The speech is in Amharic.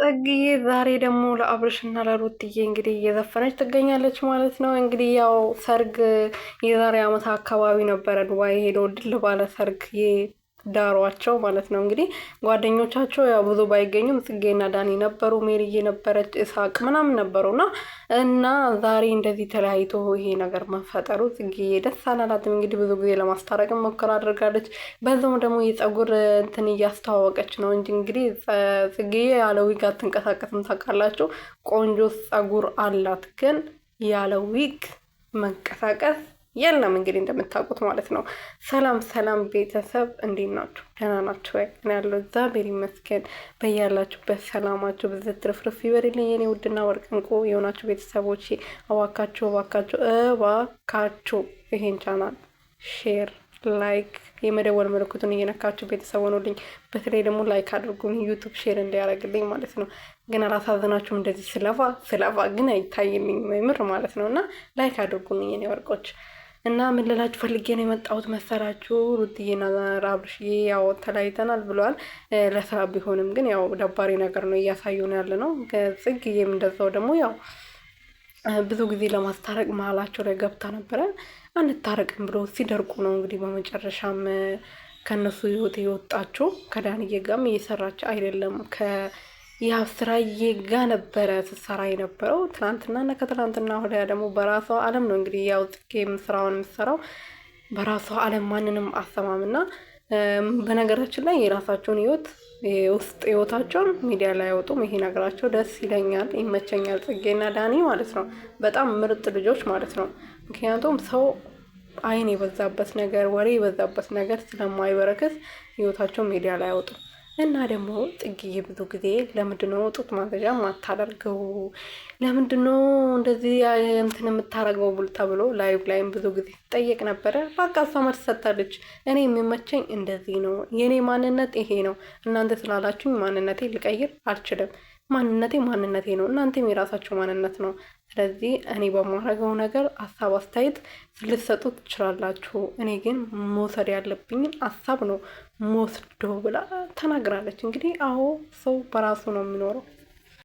ጽጌዬ ዛሬ ደግሞ ለአብርሽና ለሩትዬ እንግዲህ እየዘፈነች ትገኛለች ማለት ነው። እንግዲህ ያው ሰርግ የዛሬ ዓመት አካባቢ ነበረ ዱባይ ሄደው ድል ባለ ሰርግ ዳሯቸው ማለት ነው። እንግዲህ ጓደኞቻቸው ያው ብዙ ባይገኙም ጽጌና ዳኒ ነበሩ፣ ሜሪዬ ነበረች፣ እሳቅ ምናምን ነበሩ እና ዛሬ እንደዚህ ተለያይቶ ይሄ ነገር መፈጠሩ ጽጌ ደስ አላላትም። እንግዲህ ብዙ ጊዜ ለማስታረቅ ሞከራ አድርጋለች። በዛውም ደግሞ የጸጉር እንትን እያስተዋወቀች ነው እንጂ እንግዲህ ጽጌ ያለ ዊግ አትንቀሳቀስም። ታውቃላችሁ፣ ቆንጆ ጸጉር አላት፣ ግን ያለ ዊግ መንቀሳቀስ የለም። እንግዲህ እንደምታውቁት ማለት ነው። ሰላም ሰላም ቤተሰብ እንዴት ናችሁ? ደህና ናችሁ ወይ? እኔ ያለው እግዚአብሔር ይመስገን። በያላችሁበት ሰላማችሁ ብዝት ትርፍርፍ ይበልልኝ የኔ ውድና ወርቅ እንቁ የሆናችሁ ቤተሰቦች፣ እባካችሁ ይሄን ቻናል ሼር፣ ላይክ፣ የመደወል ምልክቱን እየነካችሁ ቤተሰብ ሆኖልኝ። በተለይ ደግሞ ላይክ አድርጉኝ ዩቱብ ሼር እንዲያደርግልኝ ማለት ነው። ግን አላሳዝናችሁም? እንደዚህ ስለፋ ግን አይታይልኝ ምር ማለት ነው። እና ላይክ አድርጉኝ የኔ ወርቆች። እና ምን ልላችሁ ፈልጌ ነው የመጣሁት መሰራችሁ፣ ሩትዬና አብርሽዬ ያው ተለያይተናል ብለዋል። ለስራ ቢሆንም ግን ያው ደባሪ ነገር ነው እያሳዩን ያለ ነው። ጽጌዬም እንደዛው ደግሞ ያው ብዙ ጊዜ ለማስታረቅ መሀላቸው ላይ ገብታ ነበረ። አንታረቅም ብሎ ሲደርቁ ነው እንግዲህ በመጨረሻም ከነሱ ህይወት የወጣችው። ከዳንዬ ጋርም እየሰራች አይደለም፣ ያው ስራዬ ጋ ነበረ ስትሰራ የነበረው ትናንትና ከትናንትና ወዲያ ደግሞ በራሷ አለም ነው እንግዲህ ያው ጽጌም ስራውን የምትሰራው በራሷ አለም ማንንም አሰማምና በነገራችን ላይ የራሳቸውን ህይወት ውስጥ ህይወታቸውን ሚዲያ ላይ አይወጡም። ይሄ ነገራቸው ደስ ይለኛል፣ ይመቸኛል። ጽጌና ዳኒ ማለት ነው በጣም ምርጥ ልጆች ማለት ነው። ምክንያቱም ሰው አይን የበዛበት ነገር፣ ወሬ የበዛበት ነገር ስለማይበረክት ህይወታቸው ሚዲያ ላይ አይወጡም። እና ደግሞ ጽጌዬ ብዙ ጊዜ ለምንድነው ጡት ማስያዣ ማታደርገው? ለምንድነው እንደዚህ እንትን የምታረገው ብል ተብሎ ላይቭ ላይም ብዙ ጊዜ ትጠየቅ ነበረ። በቃ እሷ መልስ ሰጥታለች። እኔ የሚመቸኝ እንደዚህ ነው፣ የኔ ማንነት ይሄ ነው። እናንተ ስላላችሁኝ ማንነቴ ልቀይር አልችልም። ማንነቴ ነው፣ እናንተም የራሳችሁ ማንነት ነው። ስለዚህ እኔ በማረገው ነገር ሀሳብ አስተያየት ልትሰጡ ትችላላችሁ። እኔ ግን መውሰድ ያለብኝን ሀሳብ ነው መወስዶ ብላ ተናግራለች። እንግዲህ አዎ ሰው በራሱ ነው የሚኖረው።